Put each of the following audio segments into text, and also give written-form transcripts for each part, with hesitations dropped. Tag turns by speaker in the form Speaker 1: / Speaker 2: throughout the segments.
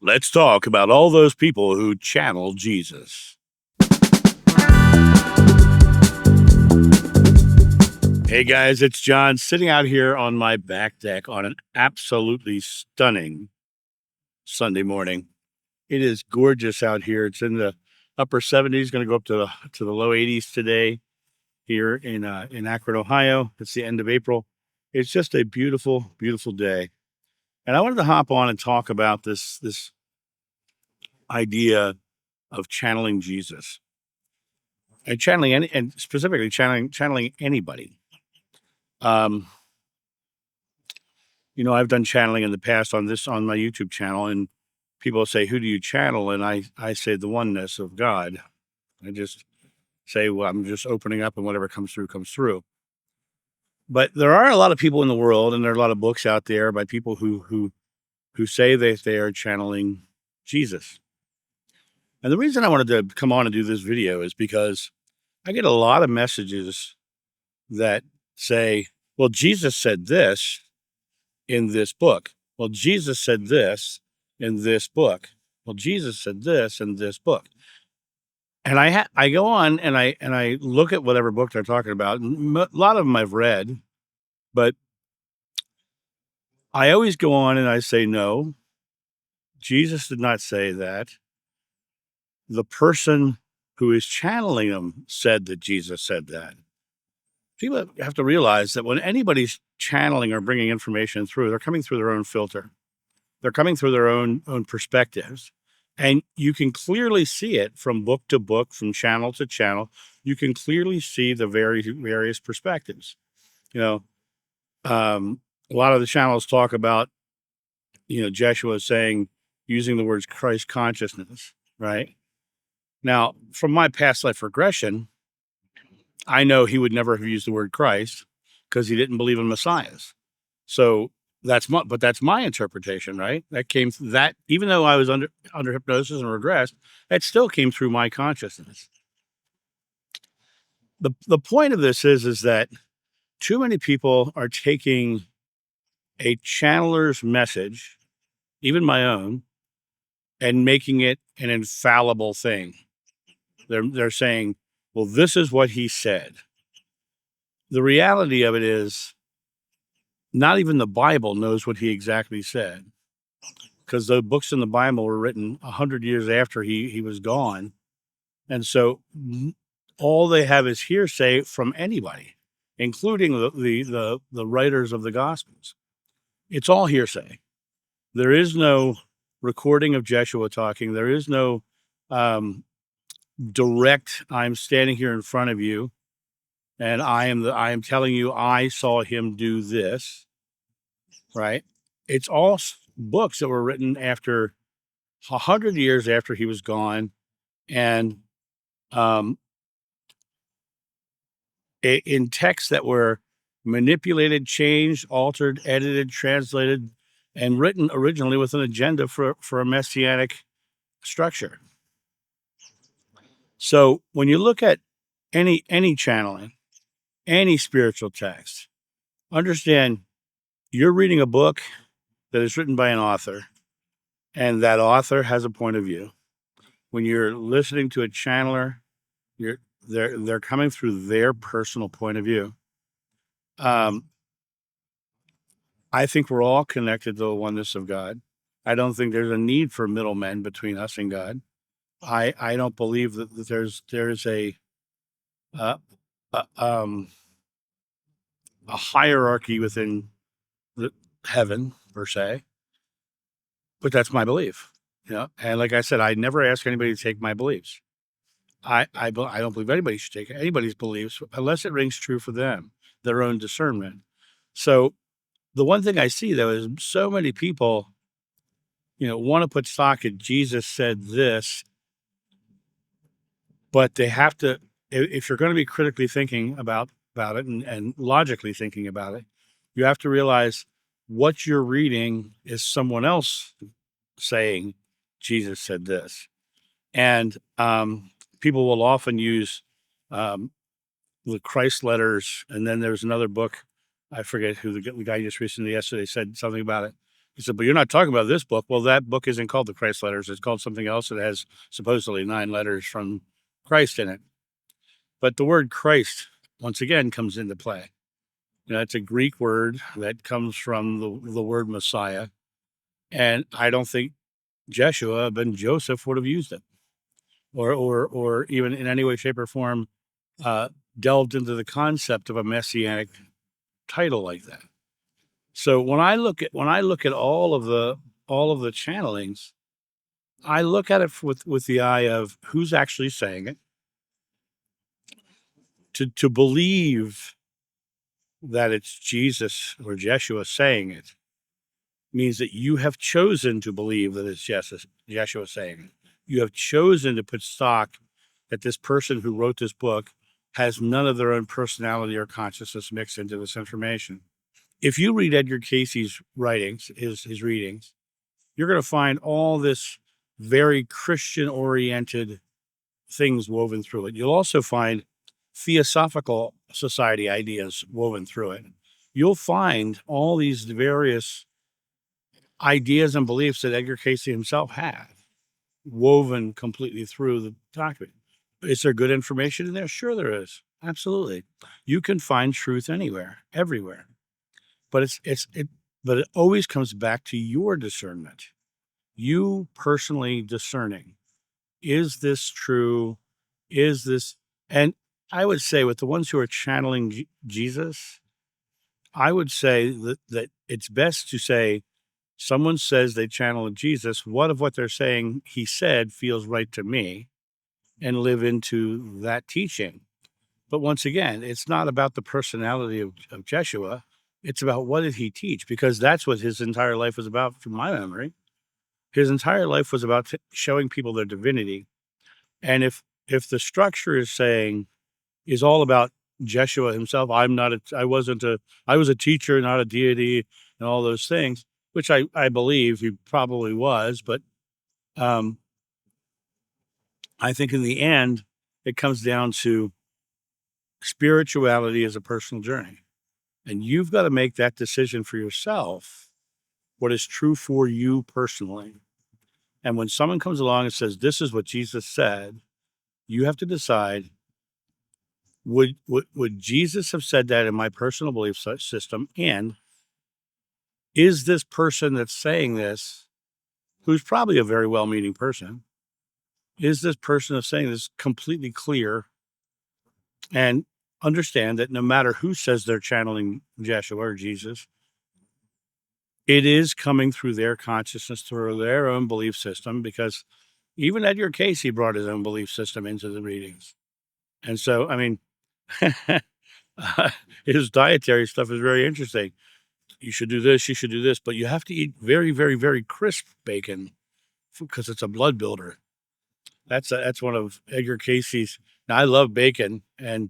Speaker 1: Let's talk about all those people who channel Jesus. Hey guys, it's John sitting out here on my back deck on an absolutely stunning Sunday morning. It is gorgeous out here. It's in the upper 70s, going to go up to the low 80s today here in Akron, Ohio. It's the end of April. It's just a beautiful, beautiful day. And I wanted to hop on and talk about this idea of channeling Jesus. And and specifically channeling anybody. Um, I've done channeling in the past on my YouTube channel, and people say, "Who do you channel?" And I say the oneness of God. I just say, "Well, I'm just opening up, and whatever comes through, comes through." But there are a lot of people in the world, and there are a lot of books out there by people who say that they are channeling Jesus. And the reason I wanted to come on and do this video is because I get a lot of messages that say, "Well, Jesus said this in this book. Well, Jesus said this in this book. Well, Jesus said this in this book." And I go on and I look at whatever book they're talking about. And a lot of them I've read, but I always go on and I say, "No, Jesus did not say that. The person who is channeling them said that Jesus said that." People have to realize that when anybody's channeling or bringing information through, they're coming through their own filter. They're coming through their own perspectives. And you can clearly see it from book to book, from channel to channel. You can clearly see the various perspectives. You know, a lot of the channels talk about, Jeshua saying, using the words Christ consciousness, right? Now, from my past life regression, I know he would never have used the word Christ because he didn't believe in messiahs. So that's my interpretation, right? That came that even though I was under hypnosis and regressed, that still came through my consciousness. The point of this is that too many people are taking a channeler's message, even my own, and making it an infallible thing. They're saying, "Well, this is what he said." The reality of it is, not even the Bible knows what he exactly said, because the books in the Bible were written 100 years after he was gone. And so all they have is hearsay from anybody, including the writers of the Gospels. It's all hearsay. There is no recording of Jeshua talking. There is no direct, "I'm standing here in front of you and I am telling you I saw him do this," right? It's all books that were written after 100 years after he was gone, and um, in texts that were manipulated, changed, altered, edited, translated, and written originally with an agenda for a messianic structure. So when you look at any channeling, any spiritual text, understand you're reading a book that is written by an author, and that author has a point of view. When you're listening to a channeler, they're coming through their personal point of view. I think we're all connected to the oneness of God. I don't think there's a need for middlemen between us and God. I don't believe that there's uh, a hierarchy within the heaven per se, but that's my belief. And like I said, I never ask anybody to take my beliefs. I don't believe anybody should take anybody's beliefs unless it rings true for them, their own discernment. So the one thing I see though is so many people, want to put stock in Jesus said this, but they have to, if you're going to be critically thinking about it and logically thinking about it, you have to realize what you're reading is someone else saying Jesus said this. And people will often use the Christ letters. And then there's another book. I forget who the guy just recently yesterday said something about it. He said, but you're not talking about this book. Well, that book isn't called the Christ Letters. It's called something else. It has supposedly 9 letters from Christ in it. But the word Christ, once again, comes into play. It's a Greek word that comes from the word Messiah. And I don't think Jeshua ben Joseph would have used it, or even in any way, shape, or form delved into the concept of a messianic title like that. So when I look at all of the channelings, I look at it with the eye of who's actually saying it. To believe that it's Jesus or Jeshua saying it means that you have chosen to believe that it's Jeshua saying it. You have chosen to put stock that this person who wrote this book has none of their own personality or consciousness mixed into this information. If you read Edgar Casey's writings, his readings, you're going to find all this very Christian-oriented things woven through it. You'll also find Theosophical Society ideas woven through it. You'll find all these various ideas and beliefs that Edgar Casey himself had woven completely through the document. Is there good information in there? Sure there is. Absolutely. You can find truth anywhere, everywhere. But but it always comes back to your discernment. You personally discerning. Is this true? Is this, and I would say with the ones who are channeling Jesus, I would say that it's best to say, someone says they channel Jesus. What of what they're saying he said feels right to me, and live into that teaching. But once again, it's not about the personality of Jeshua. It's about what did he teach, because that's what his entire life was about, from my memory. His entire life was about showing people their divinity. And if the structure is all about Jeshua himself, I was a teacher, not a deity, and all those things, which I believe he probably was, but I think in the end, it comes down to spirituality as a personal journey. And you've got to make that decision for yourself, what is true for you personally. And when someone comes along and says, this is what Jesus said, you have to decide, would Jesus have said that in my personal belief system? And is this person that's saying this, who's probably a very well-meaning person, is this person that's saying this completely clear? And understand that no matter who says they're channeling Jeshua or Jesus, it is coming through their consciousness, through their own belief system, because even Edgar Casey brought his own belief system into the readings. And so, I mean, his dietary stuff is very interesting. You should do this, you should do this, but you have to eat very, very, very crisp bacon because it's a blood builder. That's one of Edgar Casey's. Now, I love bacon, and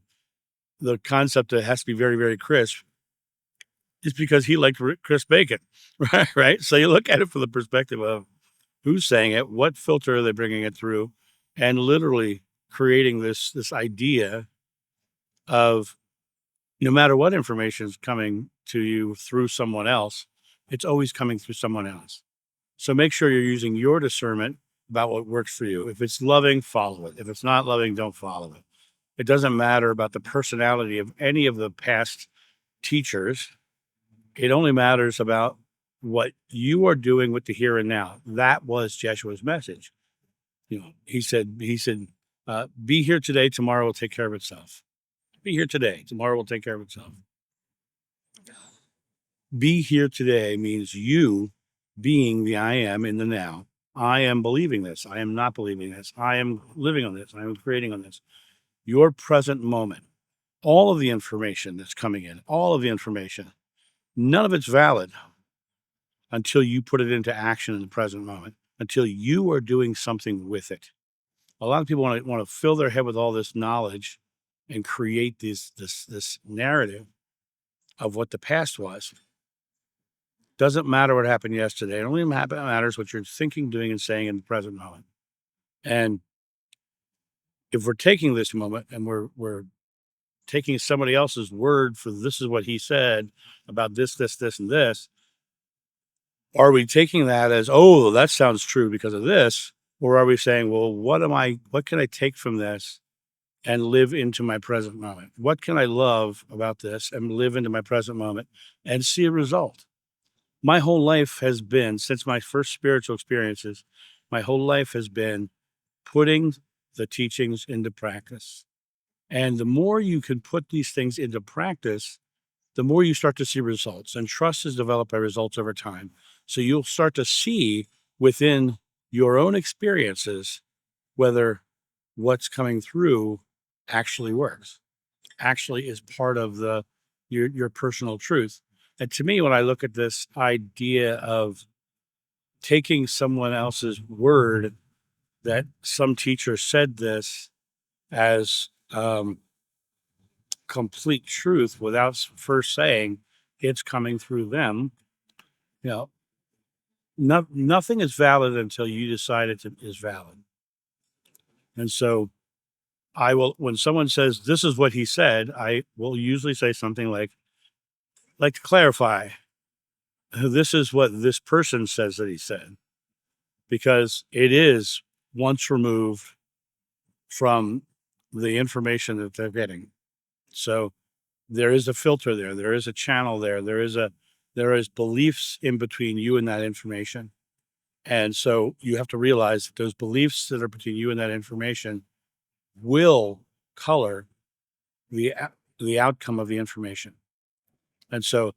Speaker 1: the concept that it has to be very, very crisp is because he liked crisp bacon, right? So you look at it from the perspective of who's saying it, what filter are they bringing it through, and literally creating this idea of no matter what information is coming to you through someone else, it's always coming through someone else. So make sure you're using your discernment about what works for you. If it's loving, follow it. If it's not loving, don't follow it. It doesn't matter about the personality of any of the past teachers. It only matters about what you are doing with the here and now. That was Jeshua's message. He said, be here today, tomorrow will take care of itself. Be here today, tomorrow will take care of itself. Be here today means you being the I am in the now. I am believing this. I am not believing this. I am living on this. I am creating on this. Your present moment. All of the information that's coming in, all of the information, none of it's valid until you put it into action in the present moment, until you are doing something with it. A lot of people want to fill their head with all this knowledge and create this narrative of what the past was. Doesn't matter what happened yesterday. It only matters what you're thinking, doing, and saying in the present moment. And if we're taking this moment and we're taking somebody else's word for this is what he said about this, and this, Are we taking that as, oh, that sounds true because of this? Or are we saying, well, what can I take from this and live into my present moment? What can I love about this and live into my present moment and see a result? My whole life has been, since my first spiritual experiences, my whole life has been putting the teachings into practice. And the more you can put these things into practice, the more you start to see results. And trust is developed by results over time. So you'll start to see within your own experiences whether what's coming through actually works, actually is part of your personal truth. And to me, when I look at this idea of taking someone else's word that some teacher said this as complete truth without first saying it's coming through them, you know, nothing is valid until you decide it is valid. And so when someone says this is what he said, I will usually say something like to clarify, this is what this person says that he said, because it is once removed from the information that they're getting. So there is a filter there. There is a channel there. There is beliefs in between you and that information. And so you have to realize that those beliefs that are between you and that information will color the outcome of the information. And so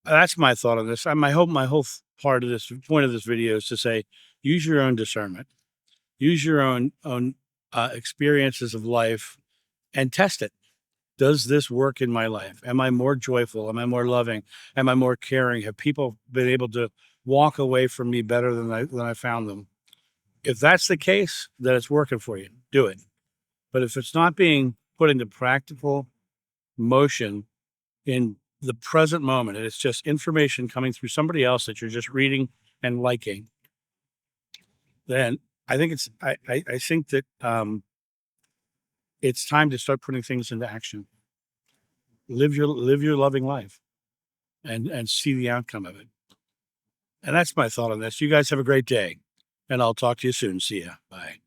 Speaker 1: that's my thought on this. My whole part of this point of this video is to say, use your own discernment, use your own experiences of life, and test it. Does this work in my life? Am I more joyful? Am I more loving? Am I more caring? Have people been able to walk away from me better than I found them? If that's the case, then it's working for you. Do it. But if it's not being put into practical motion in the present moment, and it's just information coming through somebody else that you're just reading and liking, then I think I think that it's time to start putting things into action. Live your loving life and see the outcome of it. And that's my thought on this. You guys have a great day, and I'll talk to you soon. See ya. Bye.